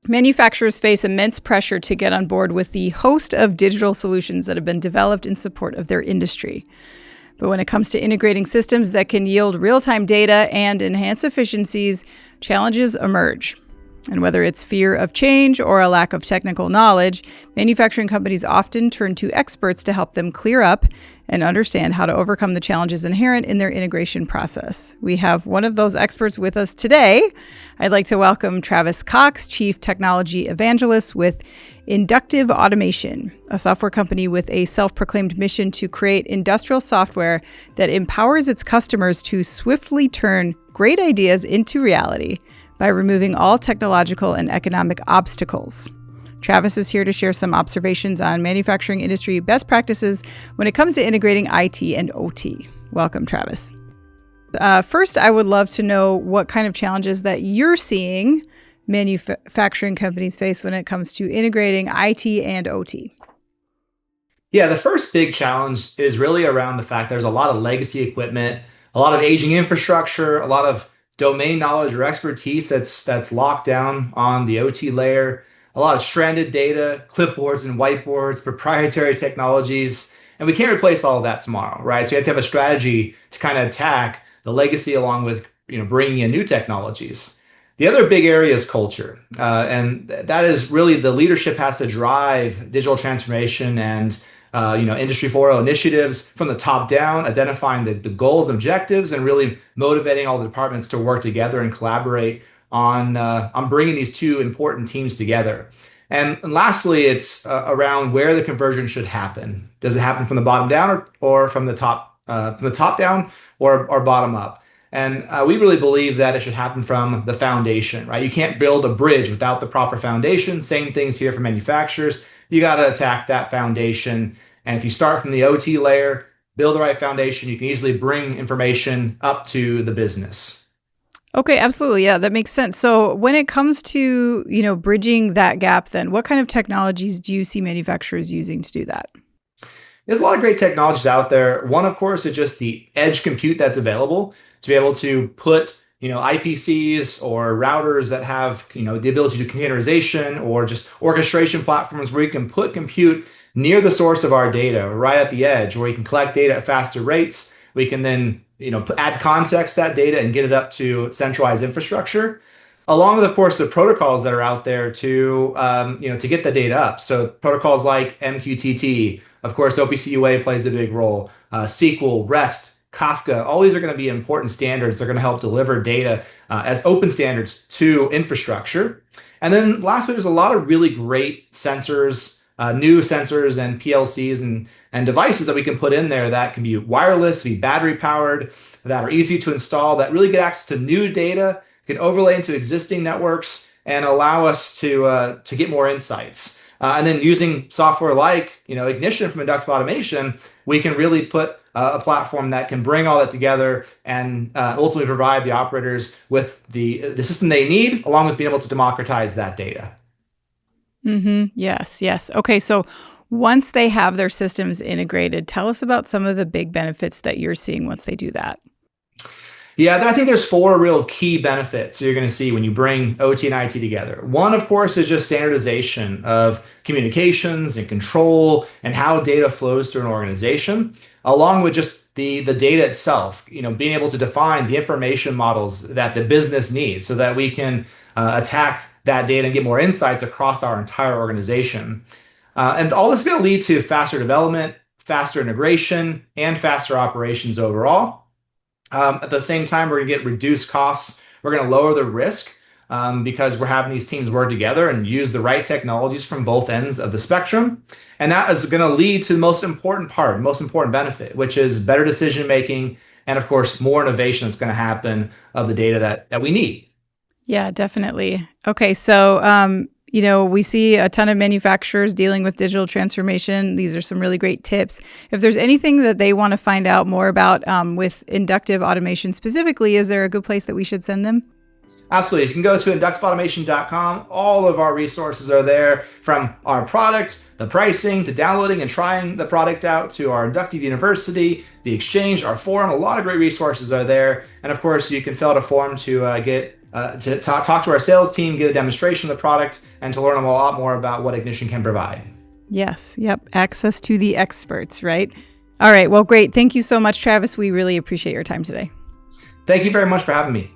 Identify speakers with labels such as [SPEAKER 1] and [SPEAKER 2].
[SPEAKER 1] Manufacturers face immense pressure to get on board with the host of digital solutions that have been developed in support of their industry. But when it comes to integrating systems that can yield real-time data and enhance efficiencies, challenges emerge. And whether it's fear of change or a lack of technical knowledge, manufacturing companies often turn to experts to help them clear up and understand how to overcome the challenges inherent in their integration process. We have one of those experts with us today. I'd like to welcome Travis Cox, Chief Technology Evangelist with Inductive Automation, a software company with a self-proclaimed mission to create industrial software that empowers its customers to swiftly turn great ideas into reality by removing all technological and economic obstacles. Travis is here to share some observations on manufacturing industry best practices when it comes to integrating IT and OT. Welcome, Travis. First, I would love to know what kind of challenges that you're seeing manufacturing companies face when it comes to integrating IT and OT.
[SPEAKER 2] Yeah, the first big challenge is really around the fact there's a lot of legacy equipment, a lot of aging infrastructure, a lot of domain knowledge or expertise that's locked down on the OT layer, a lot of stranded data, clipboards and whiteboards, proprietary technologies, and we can't replace all of that tomorrow, right? So you have to have a strategy to kind of attack the legacy along with bringing in new technologies. The other big area is culture, and that is really the leadership has to drive digital transformation and Industry 4.0 initiatives from the top down, identifying the goals and objectives, and really motivating all the departments to work together and collaborate on bringing these two important teams together. And lastly, it's around where the conversion should happen. Does it happen from the bottom down or from the top down or bottom up? And we really believe that it should happen from the foundation, right? You can't build a bridge without the proper foundation. Same things here for manufacturers. You got to attack that foundation. And if you start from the OT layer, build the right foundation, you can easily bring information up to the business.
[SPEAKER 1] Okay, absolutely. Yeah, that makes sense. So when it comes to, bridging that gap, then what kind of technologies do you see manufacturers using to do that?
[SPEAKER 2] There's a lot of great technologies out there. One, of course, is just the edge compute that's available to be able to put IPCs or routers that have, the ability to do containerization or just orchestration platforms where you can put compute near the source of our data, right at the edge, where you can collect data at faster rates. We can then, add context to that data and get it up to centralized infrastructure, along with, of course, the protocols that are out there to, to get the data up. So protocols like MQTT, of course, OPC UA plays a big role, SQL, REST, Kafka, all these are going to be important standards. They're going to help deliver data as open standards to infrastructure. And then lastly, there's a lot of really great sensors, new sensors and PLCs and devices that we can put in there that can be wireless, be battery powered, that are easy to install, that really get access to new data, can overlay into existing networks and allow us to get more insights. And then using software like Ignition from Inductive Automation, we can really put a platform that can bring all that together and ultimately provide the operators with the system they need, along with being able to democratize that data.
[SPEAKER 1] Mm-hmm. Yes. Okay, so once they have their systems integrated, tell us about some of the big benefits that you're seeing once they do that.
[SPEAKER 2] Yeah, I think there's 4 real key benefits you're going to see when you bring OT and IT together. One, of course, is just standardization of communications and control and how data flows through an organization, along with just the data itself, being able to define the information models that the business needs so that we can attack that data and get more insights across our entire organization. And all this is going to lead to faster development, faster integration, and faster operations overall. At the same time, we're going to get reduced costs. We're going to lower the risk because we're having these teams work together and use the right technologies from both ends of the spectrum. And that is going to lead to the most important part, most important benefit, which is better decision making and, of course, more innovation that's going to happen of the data that we need.
[SPEAKER 1] Yeah, definitely. Okay, so we see a ton of manufacturers dealing with digital transformation. These are some really great tips. If there's anything that they want to find out more about with inductive automation specifically, is there a good place that we should send them?
[SPEAKER 2] Absolutely. You can go to inductiveautomation.com. All of our resources are there, from our product, the pricing, to downloading and trying the product out, to our Inductive University, the exchange, our forum. A lot of great resources are there. And of course, you can fill out a form to get to talk to our sales team, get a demonstration of the product, and to learn a lot more about what Ignition can provide.
[SPEAKER 1] Yes. Yep. Access to the experts, right? All right. Well, great. Thank you so much, Travis. We really appreciate your time today.
[SPEAKER 2] Thank you very much for having me.